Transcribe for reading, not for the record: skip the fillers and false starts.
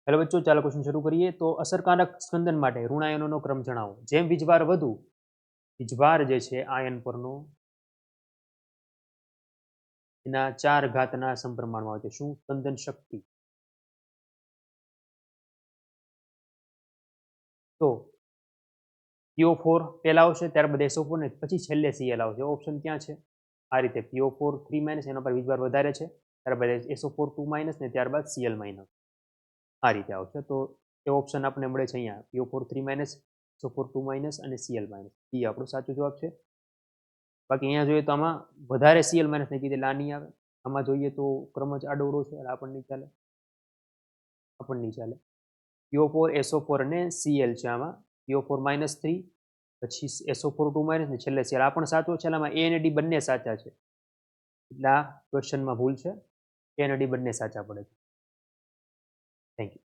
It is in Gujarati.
हेलो बच्चों, ચાલો ક્વેશ્ચન શરૂ કરીએ તો અસરકારક સ્કંદન માટે ઋણાયનોનો ક્રમ જણાવો. જેમ વીજભાર વધુ, વીજભાર જે છે આયન પરનો એના 4 ઘાતના સમપ્રમાણમાં હોય છે. શું? સ્પંદન શક્તિ. તો PO4 પહેલા આવશે, ત્યારબાદ SO4 ને પછી છેલ્લે Cl આવશે. ઓપ્શન ક્યાં છે? આ રીતે PO4 3- એના પર વીજભાર વધારે છે, ત્યારબાદ SO4 2- ને ત્યારબાદ Cl-. આ રીતે આવશે. તો એ ઓપ્શન આપણે મળે છે અહીંયા PO4 3- SO4 2- અને Cl-. એ આપણો સાચો જવાબ છે. બાકી અહીંયા જોઈએ તો આમાં વધારે Cl- ને કીધે એટલે આ નહીં આવે. આમાં જોઈએ તો ક્રમ જ આડોઅવળો છે એટલે આપણને ચાલે. PO4 SO4 અને Cl છે આમાં. PO4 -3 પછી SO4 2- ને છેલ્લે Cl. આ પણ સાચો છે. આમાં A અને D બંને સાચા છે એટલે આ ક્વેશ્ચનમાં ભૂલ છે. A અને D બંને સાચા પડે છે. Thank you.